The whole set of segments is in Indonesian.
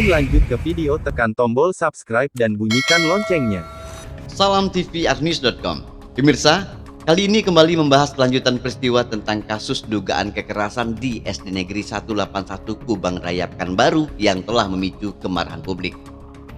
Sebelum lanjut ke video, tekan tombol subscribe dan bunyikan loncengnya. Salam TV Arnews.com. Pemirsa, kali ini kembali membahas kelanjutan peristiwa tentang kasus dugaan kekerasan di SD Negeri 181 Kubang Raya Pekanbaru yang telah memicu kemarahan publik.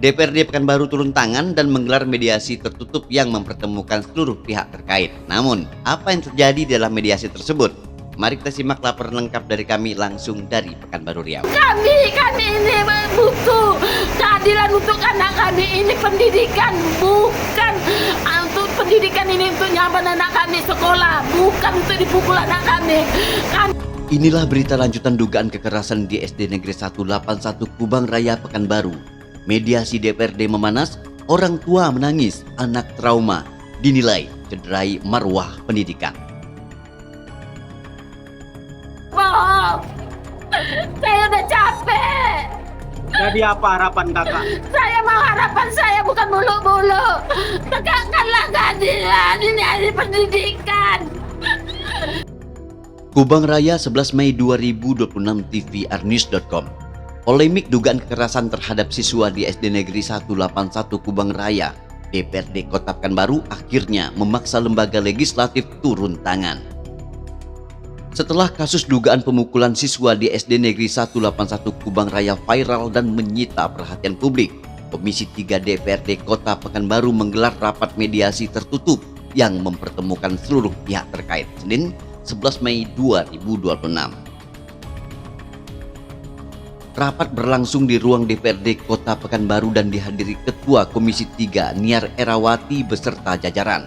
DPRD Pekanbaru turun tangan dan menggelar mediasi tertutup yang mempertemukan seluruh pihak terkait. Namun, apa yang terjadi dalam mediasi tersebut? Mari kita simak laporan lengkap dari kami langsung dari Pekanbaru Riau. Kami ini butuh keadilan untuk anak kami, ini pendidikan, bukan untuk pendidikan ini untuk nyaman anak kami sekolah, bukan untuk dipukul anak kami. Inilah berita lanjutan dugaan kekerasan di SD Negeri 181 Kubang Raya Pekanbaru. Mediasi DPRD memanas, orang tua menangis, anak trauma, dinilai cederai marwah pendidikan. Saya udah capek. Jadi apa harapan kakak? Saya mau harapan saya bukan muluk-muluk. Tegakkanlah keadilan, ini hari pendidikan. Kubang Raya 11 Mei 2026 TV Arnews.com. Polemik dugaan kekerasan terhadap siswa di SD Negeri 181 Kubang Raya. DPRD Kota Pekanbaru akhirnya memaksa lembaga legislatif turun tangan. Setelah kasus dugaan pemukulan siswa di SD Negeri 181 Kubang Raya viral dan menyita perhatian publik, Komisi 3 DPRD Kota Pekanbaru menggelar rapat mediasi tertutup yang mempertemukan seluruh pihak terkait Senin 11 Mei 2026. Rapat berlangsung di ruang DPRD Kota Pekanbaru dan dihadiri Ketua Komisi 3 Niar Erawati beserta jajaran.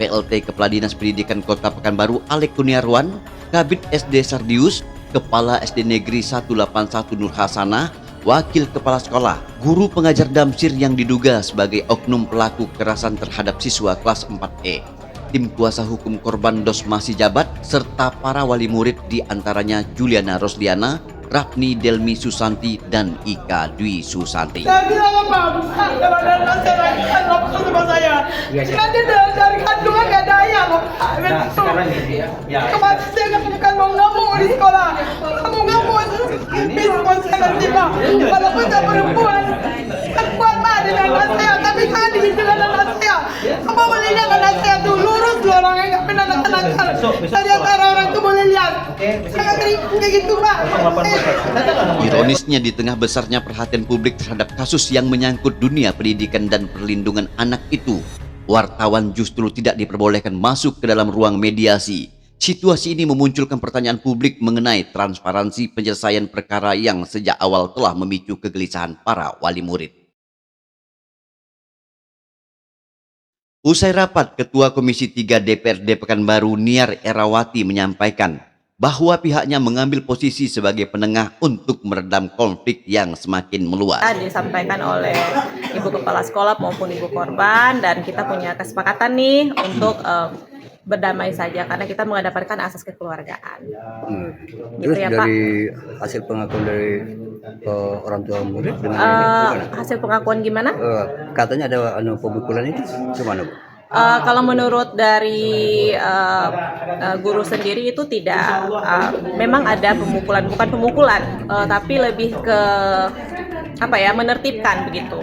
PLT Kepala Dinas Pendidikan Kota Pekanbaru Alek Kuniarwan, Kabid SD Sardius, Kepala SD Negeri 181 Nur Hasanah, Wakil Kepala Sekolah, guru pengajar Damsir yang diduga sebagai oknum pelaku kekerasan terhadap siswa kelas 4E, tim kuasa hukum korban dos masih jabat, serta para wali murid diantaranya Juliana Rosliana, Rafni Delmi Susanti, dan Ika Dwi Susanti. Saya bilang apa? Kalau ada nasi lagi kan langsung sama saya. Nanti dari kandungan gak ada ayah loh. Kemarin saya nggak mau di sekolah. Nggak mau biskuit saya nanti pak. Walaupun saya perempuan, kan kuat pak dengan anak saya. Tapi saya dibimbing anak saya. Kamu boleh lihat anak saya tuh lurus loh, orang yang nggak pernah nakal-nakal. Dari antara orang tuh boleh lihat. Saya kayak gitu pak. Ironisnya, di tengah besarnya perhatian publik terhadap kasus yang menyangkut dunia pendidikan dan perlindungan anak itu, wartawan justru tidak diperbolehkan masuk ke dalam ruang mediasi. Situasi ini memunculkan pertanyaan publik mengenai transparansi penyelesaian perkara yang sejak awal telah memicu kegelisahan para wali murid. Usai rapat, Ketua Komisi 3 DPRD Pekanbaru Niar Erawati menyampaikan bahwa pihaknya mengambil posisi sebagai penengah untuk meredam konflik yang semakin meluas. Disampaikan oleh Ibu Kepala Sekolah maupun Ibu korban, dan kita punya kesepakatan nih untuk berdamai saja karena kita mengedepankan asas kekeluargaan. Terus ya, dari hasil pengakuan dari orang tua murid dengan hasil pengakuan gimana? Katanya ada pemukulan itu gimana, Bu? Kalau menurut dari guru sendiri itu tidak, memang ada pemukulan, bukan pemukulan, tapi lebih ke menertibkan begitu.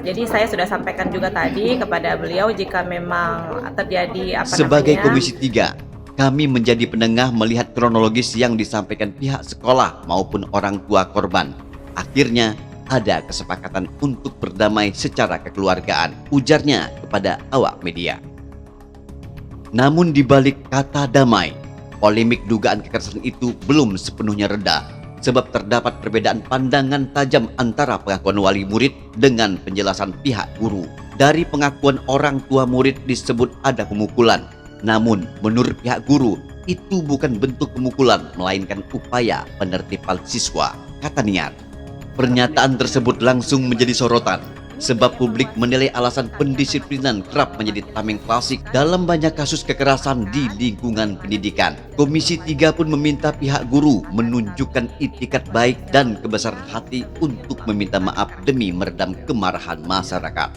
Jadi saya sudah sampaikan juga tadi kepada beliau jika memang terjadi Sebagai Komisi 3, kami menjadi penengah melihat kronologis yang disampaikan pihak sekolah maupun orang tua korban. Akhirnya ada kesepakatan untuk berdamai secara kekeluargaan, ujarnya kepada awak media. Namun di balik kata damai, polemik dugaan kekerasan itu belum sepenuhnya reda, sebab terdapat perbedaan pandangan tajam antara pengakuan wali murid dengan penjelasan pihak guru. Dari pengakuan orang tua murid disebut ada pemukulan, namun menurut pihak guru itu bukan bentuk pemukulan melainkan upaya penertiban siswa, kata Niar. Pernyataan tersebut langsung menjadi sorotan, sebab publik menilai alasan pendisiplinan kerap menjadi tameng klasik dalam banyak kasus kekerasan di lingkungan pendidikan. Komisi 3 pun meminta pihak guru menunjukkan itikat baik dan kebesaran hati untuk meminta maaf demi meredam kemarahan masyarakat.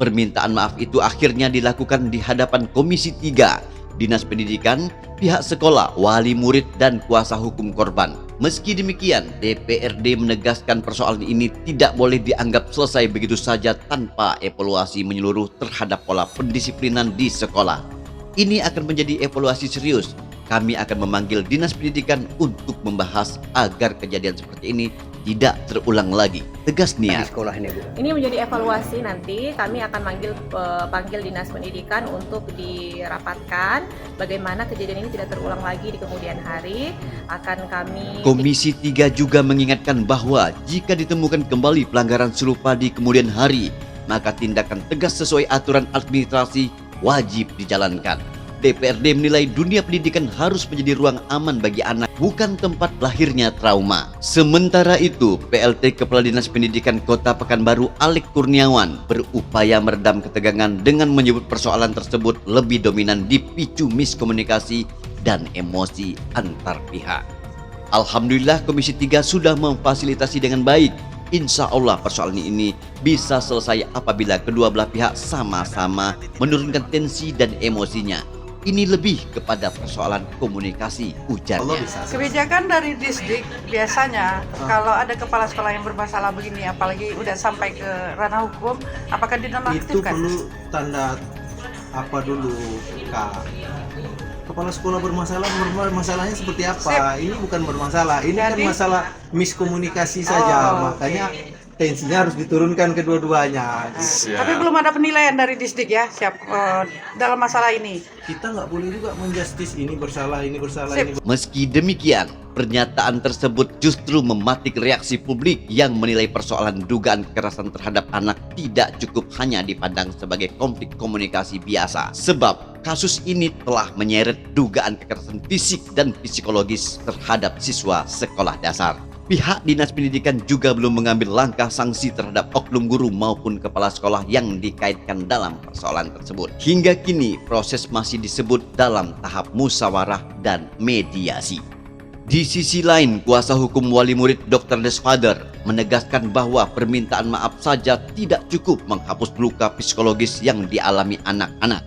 Permintaan maaf itu akhirnya dilakukan di hadapan Komisi 3 Dinas Pendidikan, pihak sekolah, wali murid, dan kuasa hukum korban. Meski demikian, DPRD menegaskan persoalan ini tidak boleh dianggap selesai begitu saja tanpa evaluasi menyeluruh terhadap pola pendisiplinan di sekolah. Ini akan menjadi evaluasi serius. Kami akan memanggil Dinas Pendidikan untuk membahas agar kejadian seperti ini tidak terulang lagi. Tegas di niat. sekolah ini, Bu. Ini menjadi evaluasi nanti. Kami akan panggil Dinas Pendidikan untuk dirapatkan bagaimana kejadian ini tidak terulang lagi di kemudian hari. Akan kami Komisi 3 juga mengingatkan bahwa jika ditemukan kembali pelanggaran serupa di kemudian hari, maka tindakan tegas sesuai aturan administrasi wajib dijalankan. DPRD menilai dunia pendidikan harus menjadi ruang aman bagi anak, bukan tempat lahirnya trauma. Sementara itu, PLT Kepala Dinas Pendidikan Kota Pekanbaru Alek Kurniawan berupaya meredam ketegangan dengan menyebut persoalan tersebut lebih dominan dipicu miskomunikasi dan emosi antar pihak. Alhamdulillah Komisi 3 sudah memfasilitasi dengan baik. Insya Allah persoalan ini bisa selesai apabila kedua belah pihak sama-sama menurunkan tensi dan emosinya. Ini lebih kepada persoalan komunikasi, ujarnya. Kebijakan dari Disdik biasanya kalau ada kepala sekolah yang bermasalah begini, apalagi udah sampai ke ranah hukum, apakah Itu dinonaktifkan? perlu tanda apa dulu, Kak? Kepala sekolah bermasalah, masalahnya seperti apa? Ini bukan bermasalah, ini kan Jadi- masalah miskomunikasi saja. Oh, Makanya tensinya harus diturunkan kedua-duanya. Tapi belum ada penilaian dari Disdik ya, dalam masalah ini. Kita nggak boleh juga menjustis ini bersalah, ini bersalah, Sip. ini Meski demikian, pernyataan tersebut justru mematik reaksi publik yang menilai persoalan dugaan kekerasan terhadap anak tidak cukup hanya dipandang sebagai konflik komunikasi biasa. Sebab kasus ini telah menyeret dugaan kekerasan fisik dan psikologis terhadap siswa sekolah dasar. Pihak Dinas Pendidikan juga belum mengambil langkah sanksi terhadap oknum guru maupun kepala sekolah yang dikaitkan dalam persoalan tersebut. Hingga kini proses masih disebut dalam tahap musyawarah dan mediasi. Di sisi lain, kuasa hukum wali murid Dr. Desfader menegaskan bahwa permintaan maaf saja tidak cukup menghapus luka psikologis yang dialami anak-anak.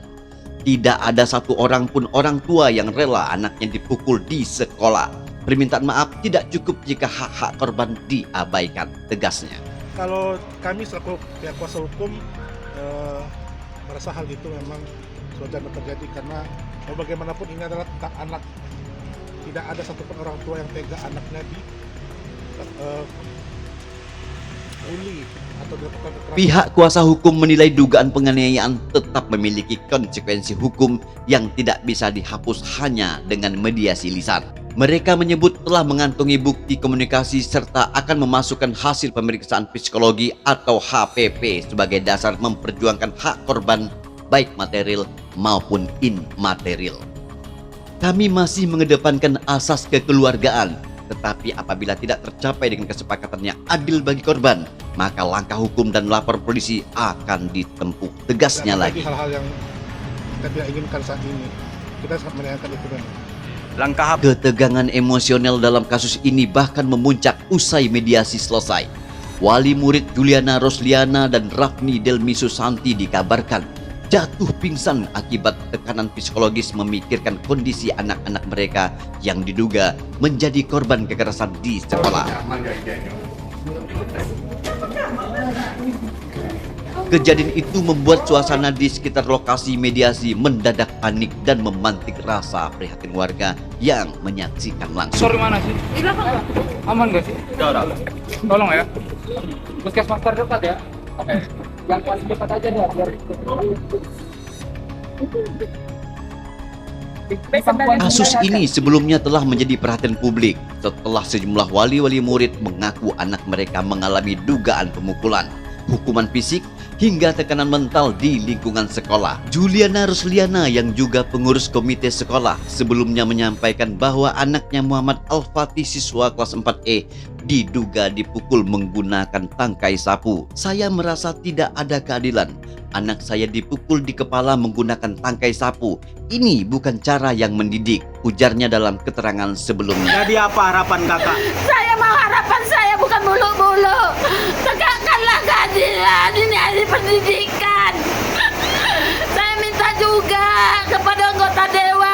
Tidak ada satu orang pun orang tua yang rela anaknya dipukul di sekolah. Permintaan maaf tidak cukup jika hak-hak korban diabaikan, tegasnya. Kalau kami selaku pihak kuasa hukum merasa hal itu memang sudah terjadi karena mau bagaimanapun ini adalah tentang anak. Tidak ada satupun orang tua yang tega anaknya di bully atau dilakukan kekerasan. Pihak kuasa hukum menilai dugaan penganiayaan tetap memiliki konsekuensi hukum yang tidak bisa dihapus hanya dengan mediasi lisan. Mereka menyebut telah mengantongi bukti komunikasi serta akan memasukkan hasil pemeriksaan psikologi atau HPP sebagai dasar memperjuangkan hak korban baik material maupun immaterial. Kami masih mengedepankan asas kekeluargaan, tetapi apabila tidak tercapai dengan kesepakatan yang adil bagi korban, maka langkah hukum dan lapor polisi akan ditempuh, tegasnya Dan lagi. hal-hal yang kita tidak inginkan saat ini, kita sangat menyayangkan itu memang. Ketegangan emosional dalam kasus ini bahkan memuncak usai mediasi selesai. Wali murid Juliana Rosliana dan Rafni Delmi Susanti dikabarkan jatuh pingsan akibat tekanan psikologis memikirkan kondisi anak-anak mereka yang diduga menjadi korban kekerasan di sekolah. Kejadian itu membuat suasana di sekitar lokasi mediasi mendadak panik dan memantik rasa prihatin warga yang menyaksikan langsung. Sorry, mana sih? Di belakang. Aman gak sih? Udah. Tolong ya. Puskesmas terdekat ya. Oke. Yang paling dekat aja deh biar. Kasus ini sebelumnya telah menjadi perhatian publik setelah sejumlah wali-wali murid mengaku anak mereka mengalami dugaan pemukulan, hukuman fisik, hingga tekanan mental di lingkungan sekolah. Juliana Rosliana yang juga pengurus komite sekolah sebelumnya menyampaikan bahwa anaknya Muhammad Al-Fatih siswa kelas 4E diduga dipukul menggunakan tangkai sapu. Saya merasa tidak ada keadilan. Anak saya dipukul di kepala menggunakan tangkai sapu. Ini bukan cara yang mendidik, ujarnya dalam keterangan sebelumnya. Jadi apa harapan kakak? Saya mau harapan saya bukan muluk-muluk. Tegakkanlah keadilan, ini ahli pendidikan. Saya minta juga kepada anggota dewan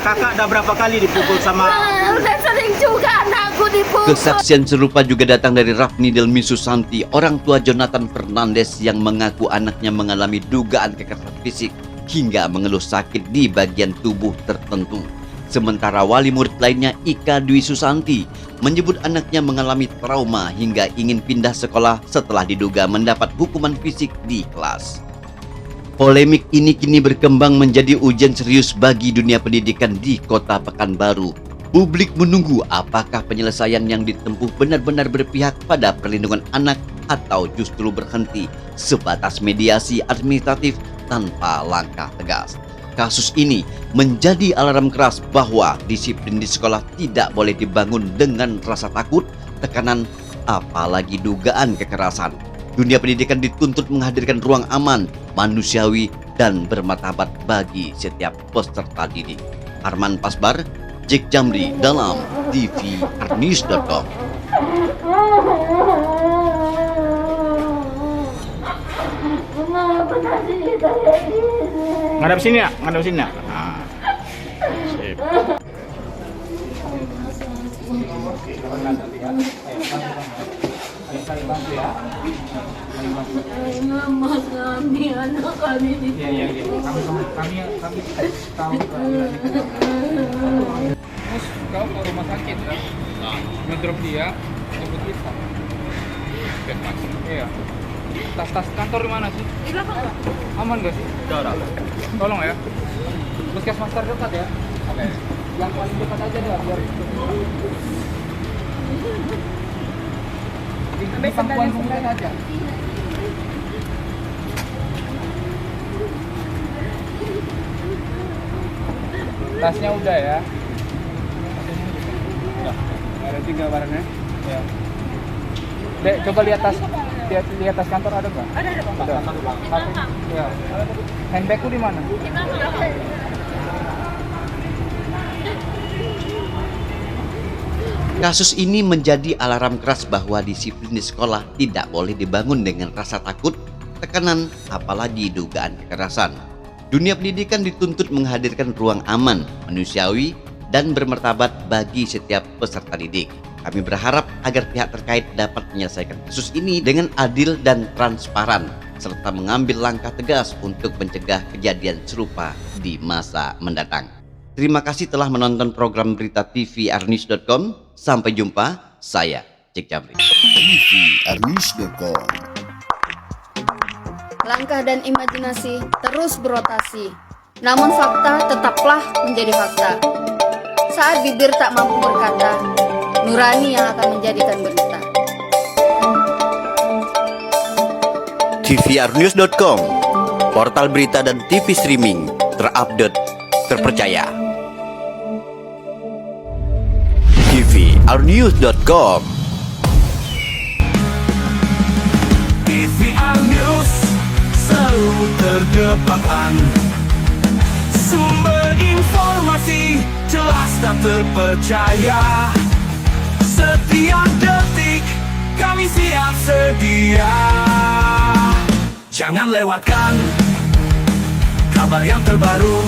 Kakak udah berapa kali dipukul sama? Udah sering juga anakku dipukul. Kesaksian serupa juga datang dari Rafni Delmi Susanti, orang tua Jonathan Fernandes yang mengaku anaknya mengalami dugaan kekerasan fisik hingga mengeluh sakit di bagian tubuh tertentu. Sementara wali murid lainnya, Ika Dwi Susanti, menyebut anaknya mengalami trauma hingga ingin pindah sekolah setelah diduga mendapat hukuman fisik di kelas. Polemik ini kini berkembang menjadi ujian serius bagi dunia pendidikan di Kota Pekanbaru. Publik menunggu apakah penyelesaian yang ditempuh benar-benar berpihak pada perlindungan anak atau justru berhenti sebatas mediasi administratif tanpa langkah tegas. Kasus ini menjadi alarm keras bahwa disiplin di sekolah tidak boleh dibangun dengan rasa takut, tekanan, apalagi dugaan kekerasan. Dunia pendidikan dituntut menghadirkan ruang aman, manusiawi, dan bermartabat bagi setiap peserta didik. Arman Pasbar, Jack Jamri dalam tvnews.com. Ngadap sini ya, ngadap sini ya. Nah. Sip. Mas kami, anak kami dipukul. Iya. Kami tahu. Terus kau ke rumah sakit kan? Ngedrop dia, jemput kita. Iya. Tas kantor di mana sih? Di belakang, Pak. Aman gak sih? Udah. Tolong ya. Puskesmas terdekat ya. Oke. Yang paling dekat aja deh biar di pangkuan kemudian aja. Tasnya udah ya. Ada 3 barangnya. Ya. Dek, coba lihat tas. Lihat tas kantor ada nggak? Ada, Pak. Ada. Ya. Handbagku di mana? Di belakang. Kasus ini menjadi alarm keras bahwa disiplin di sekolah tidak boleh dibangun dengan rasa takut, tekanan, apalagi dugaan kekerasan. Dunia pendidikan dituntut menghadirkan ruang aman, manusiawi, dan bermartabat bagi setiap peserta didik. Kami berharap agar pihak terkait dapat menyelesaikan kasus ini dengan adil dan transparan, serta mengambil langkah tegas untuk mencegah kejadian serupa di masa mendatang. Terima kasih telah menonton program berita tvnews.com. Sampai jumpa, saya Cik Jamri. tvnews.com. Langkah dan imajinasi terus berotasi, namun fakta tetaplah menjadi fakta. Saat bibir tak mampu berkata, nurani yang akan menjadikan berita. tvnews.com, portal berita dan TV streaming terupdate, terpercaya. tvnews.com. TVR News selalu terdepan. Sumber informasi jelas dan terpercaya. Setiap detik kami siap sedia. Jangan lewatkan kabar yang terbaru.